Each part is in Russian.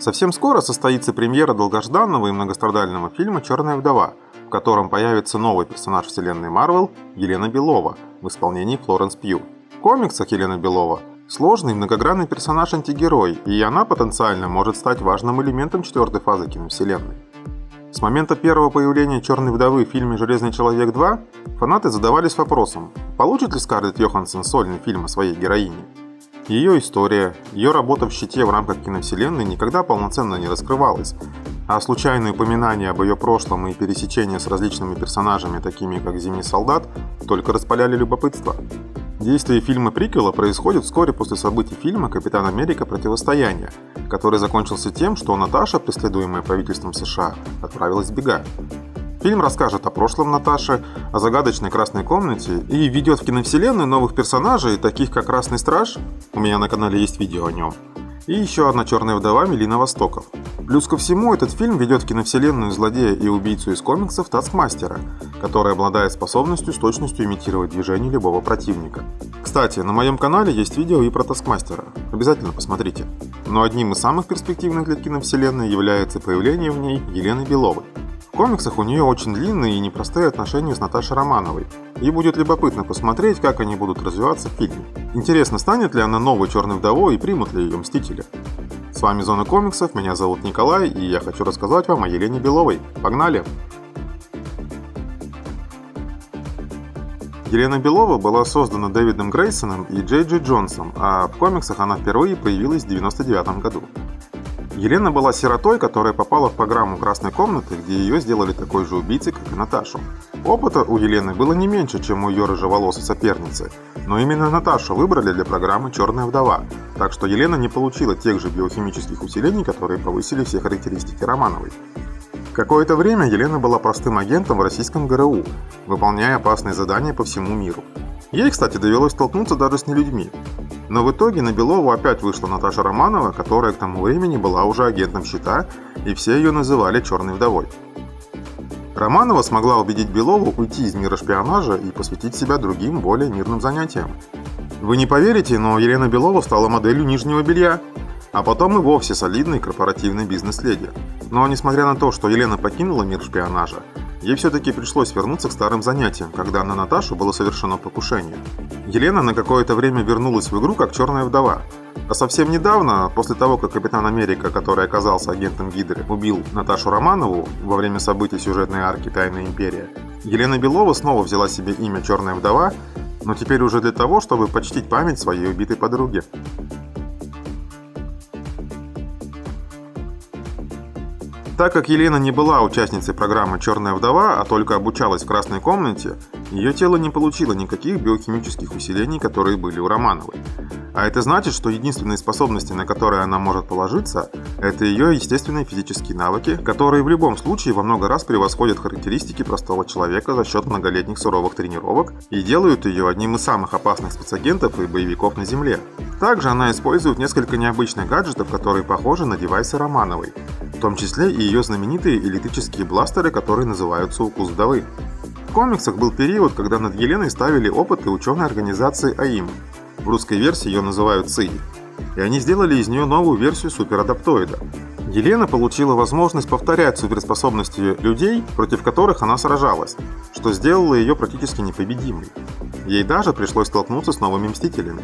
Совсем скоро состоится премьера долгожданного и многострадального фильма «Черная вдова», в котором появится новый персонаж вселенной Марвел Елена Белова в исполнении Флоренс Пью. В комиксах Елена Белова – сложный многогранный персонаж-антигерой, и она потенциально может стать важным элементом четвертой фазы киновселенной. С момента первого появления «Черной вдовы» в фильме «Железный человек 2» фанаты задавались вопросом, получит ли Скарлетт Йоханссон сольный фильм о своей героине. Ее история, ее работа в «Щите» в рамках киновселенной никогда полноценно не раскрывалась, а случайные упоминания об ее прошлом и пересечения с различными персонажами, такими как Зимний солдат, только распаляли любопытство. Действие фильма приквела происходит вскоре после событий фильма «Капитан Америка. Противостояние», который закончился тем, что Наташа, преследуемая правительством США, отправилась в бега. Фильм расскажет о прошлом Наташи, о загадочной Красной комнате и введет в киновселенную новых персонажей, таких как Красный Страж, у меня на канале есть видео о нем, и еще одна черная вдова Мелина Востоков. Плюс ко всему, этот фильм ведет в киновселенную злодея и убийцу из комиксов Таскмастера, который обладает способностью с точностью имитировать движение любого противника. Кстати, на моем канале есть видео и про Таскмастера, обязательно посмотрите. Но одним из самых перспективных для киновселенной является появление в ней Елены Беловой. В комиксах у нее очень длинные и непростые отношения с Наташей Романовой, и будет любопытно посмотреть, как они будут развиваться в фильме. Интересно, станет ли она новой черной вдовой и примут ли ее Мстители? С вами Зона комиксов, меня зовут Николай, и я хочу рассказать вам о Елене Беловой. Погнали! Елена Белова была создана Дэвидом Грейсоном и Джей Джей Джонсом, а в комиксах она впервые появилась в 1999 году. Елена была сиротой, которая попала в программу «Красной комнаты», где ее сделали такой же убийцей, как и Наташу. Опыта у Елены было не меньше, чем у ее рыжеволосой соперницы, но именно Наташу выбрали для программы «Черная вдова», так что Елена не получила тех же биохимических усилений, которые повысили все характеристики Романовой. Какое-то время Елена была простым агентом в российском ГРУ, выполняя опасные задания по всему миру. Ей, кстати, довелось столкнуться даже с нелюдьми. Но в итоге на Белову опять вышла Наташа Романова, которая к тому времени была уже агентом «Щита», и все ее называли «Черной вдовой». Романова смогла убедить Белову уйти из мира шпионажа и посвятить себя другим, более мирным занятиям. Вы не поверите, но Елена Белова стала моделью нижнего белья, а потом и вовсе солидной корпоративной бизнес-леди. Но несмотря на то, что Елена покинула мир шпионажа, ей все-таки пришлось вернуться к старым занятиям, когда на Наташу было совершено покушение. Елена на какое-то время вернулась в игру как черная вдова. А совсем недавно, после того, как Капитан Америка, который оказался агентом Гидры, убил Наташу Романову во время событий сюжетной арки «Тайная империя», Елена Белова снова взяла себе имя «Черная вдова», но теперь уже для того, чтобы почтить память своей убитой подруги. Так как Елена не была участницей программы «Черная вдова», а только обучалась в Красной комнате, ее тело не получило никаких биохимических усилений, которые были у Романовой. А это значит, что единственные способности, на которые она может положиться, это ее естественные физические навыки, которые в любом случае во много раз превосходят характеристики простого человека за счет многолетних суровых тренировок и делают ее одним из самых опасных спецагентов и боевиков на Земле. Также она использует несколько необычных гаджетов, которые похожи на девайсы Романовой, в том числе и ее знаменитые электрические бластеры, которые называются «Укус вдовы». В комиксах был период, когда над Еленой ставили опыты ученой организации АИМ. В русской версии ее называют ЦИ. И они сделали из нее новую версию суперадаптоида. Елена получила возможность повторять суперспособности людей, против которых она сражалась, что сделало ее практически непобедимой. Ей даже пришлось столкнуться с новыми Мстителями.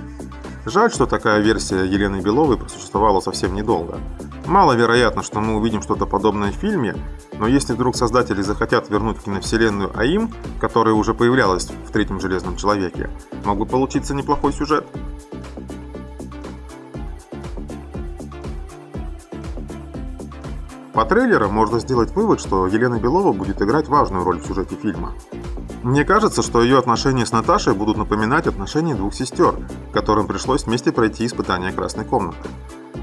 Жаль, что такая версия Елены Беловой просуществовала совсем недолго. Маловероятно, что мы увидим что-то подобное в фильме, но если вдруг создатели захотят вернуть в киновселенную АИМ, которая уже появлялась в третьем «Железном человеке», мог бы получиться неплохой сюжет. По трейлеру можно сделать вывод, что Елена Белова будет играть важную роль в сюжете фильма. Мне кажется, что ее отношения с Наташей будут напоминать отношения двух сестер, которым пришлось вместе пройти испытания Красной комнаты.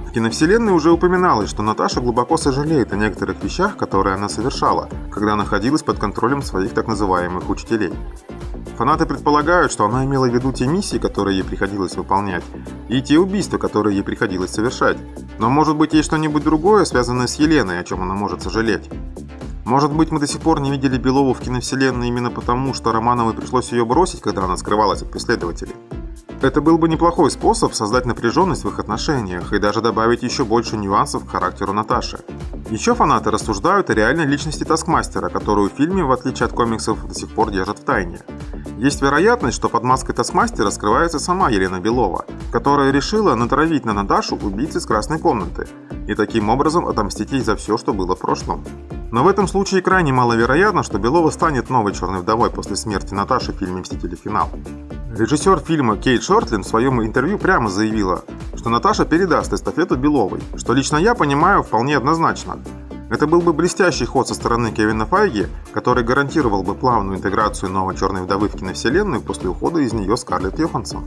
В киновселенной уже упоминалось, что Наташа глубоко сожалеет о некоторых вещах, которые она совершала, когда находилась под контролем своих так называемых учителей. Фанаты предполагают, что она имела в виду те миссии, которые ей приходилось выполнять, и те убийства, которые ей приходилось совершать. Но может быть есть что-нибудь другое, связанное с Еленой, о чем она может сожалеть. Может быть, мы до сих пор не видели Белову в киновселенной именно потому, что Романовой пришлось ее бросить, когда она скрывалась от преследователей. Это был бы неплохой способ создать напряженность в их отношениях и даже добавить еще больше нюансов к характеру Наташи. Еще фанаты рассуждают о реальной личности Таскмастера, которую в фильме, в отличие от комиксов, до сих пор держат в тайне. Есть вероятность, что под маской Таскмастера скрывается сама Елена Белова, которая решила натравить на Наташу убийц из Красной комнаты и таким образом отомстить ей за все, что было в прошлом. Но в этом случае крайне маловероятно, что Белова станет новой Черной вдовой после смерти Наташи в фильме «Мстители. Финал». Режиссер фильма Кейт Шортлин в своем интервью прямо заявила, что Наташа передаст эстафету Беловой, что лично я понимаю вполне однозначно. Это был бы блестящий ход со стороны Кевина Файги, который гарантировал бы плавную интеграцию новой Черной вдовы в киновселенную после ухода из нее Скарлетт Йоханссон.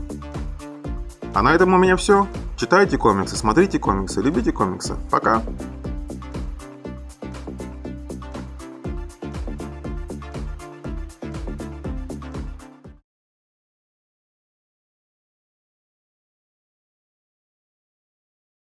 А на этом у меня все. Читайте комиксы, смотрите комиксы, любите комиксы. Пока!